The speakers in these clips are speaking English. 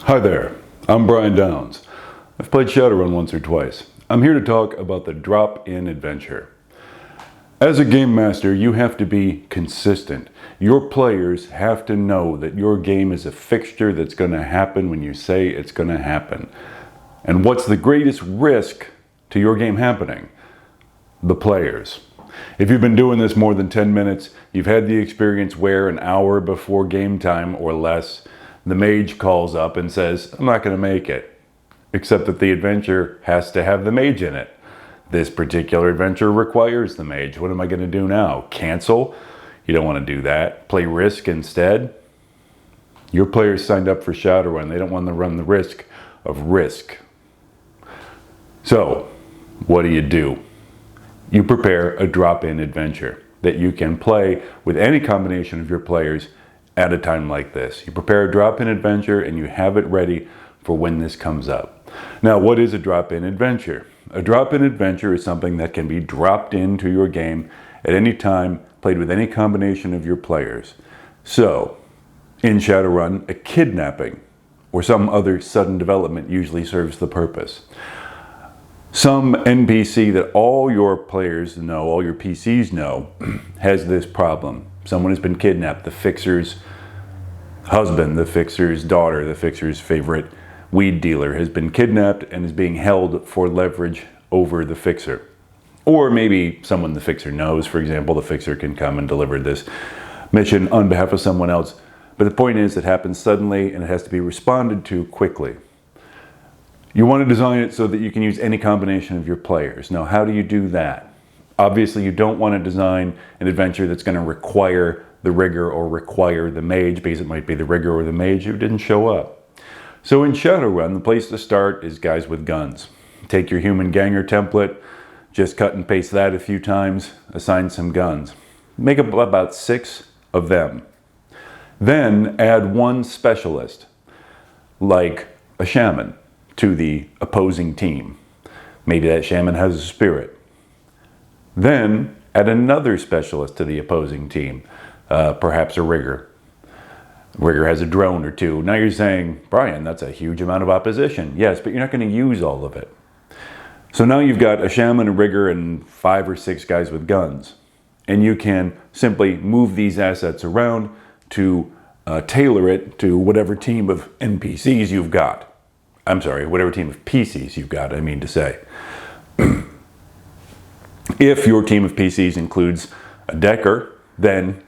Hi there, I'm Brian Downs. I've played Shadowrun once or twice. I'm here to talk about the drop-in adventure. As a game master, you have to be consistent. Your players have to know that your game is a fixture that's going to happen when you say it's going to happen. And what's the greatest risk to your game happening? The players. If you've been doing this more than 10 minutes, you've had the experience where an hour before game time or less, the mage calls up and says, I'm not going to make it. Except that the adventure has to have the mage in it. This particular adventure requires the mage. What am I going to do now? Cancel? You don't want to do that. Play Risk instead? Your players signed up for Shadowrun. They don't want to run the risk of risk. So, what do? You prepare a drop-in adventure that you can play with any combination of your players at a time like this. You prepare a drop-in adventure and you have it ready for when this comes up. Now, what is a drop-in adventure? A drop-in adventure is something that can be dropped into your game at any time, played with any combination of your players. So, in Shadowrun, a kidnapping or some other sudden development usually serves the purpose. Some NPC that all your players know, all your PCs know, has this problem. Someone has been kidnapped. The fixer's husband, the fixer's daughter, the fixer's favorite weed dealer has been kidnapped and is being held for leverage over the fixer. Or maybe someone the fixer knows. For example, the fixer can come and deliver this mission on behalf of someone else. But the point is, it happens suddenly and it has to be responded to quickly. You want to design it so that you can use any combination of your players. Now, how do you do that? Obviously, you don't want to design an adventure that's going to require the rigger or require the mage, because it might be the rigger or the mage who didn't show up. So in Shadowrun, the place to start is guys with guns. Take your human ganger template, just cut and paste that a few times, assign some guns. Make up about 6 of them. Then add one specialist, like a shaman, to the opposing team. Maybe that shaman has a spirit. Then add another specialist to the opposing team, perhaps a rigger. Rigger has a drone or 2. Now you're saying, Brian, that's a huge amount of opposition. Yes, but you're not going to use all of it. So now you've got a shaman, a rigger, and 5 or 6 guys with guns. And you can simply move these assets around to tailor it to whatever team of NPCs you've got. I'm sorry, whatever team of PCs you've got, I mean to say. If your team of PCs includes a decker, then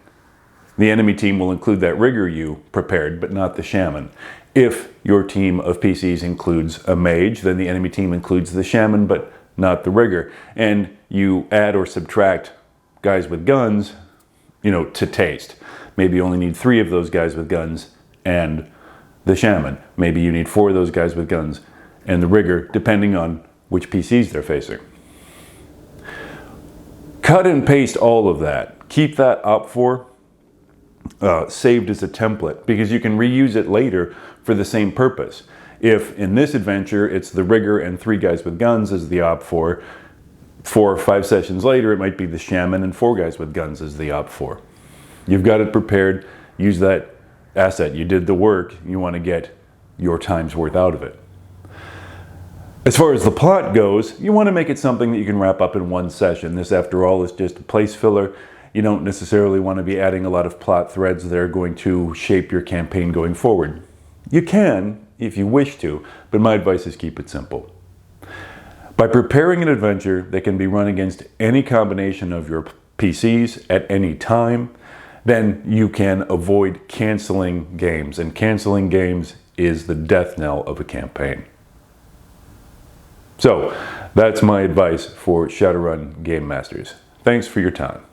the enemy team will include that rigger you prepared, but not the shaman. If your team of PCs includes a mage, then the enemy team includes the shaman, but not the rigger. And you add or subtract guys with guns, to taste. Maybe you only need 3 of those guys with guns and the shaman. Maybe you need 4 of those guys with guns and the rigger, depending on which PCs they're facing. Cut and paste all of that. Keep that up for saved as a template, because you can reuse it later for the same purpose. If in this adventure it's the rigger and 3 guys with guns as the OP4, 4 or 5 sessions later it might be the shaman and 4 guys with guns as the OP4. You've got it prepared. Use that asset. You did the work. You want to get your time's worth out of it. As far as the plot goes, you want to make it something that you can wrap up in one session. This, after all, is just a place filler. You don't necessarily want to be adding a lot of plot threads that are going to shape your campaign going forward. You can, if you wish to, but my advice is keep it simple. By preparing an adventure that can be run against any combination of your PCs at any time, then you can avoid canceling games. And canceling games is the death knell of a campaign. So, that's my advice for Shadowrun Game Masters. Thanks for your time.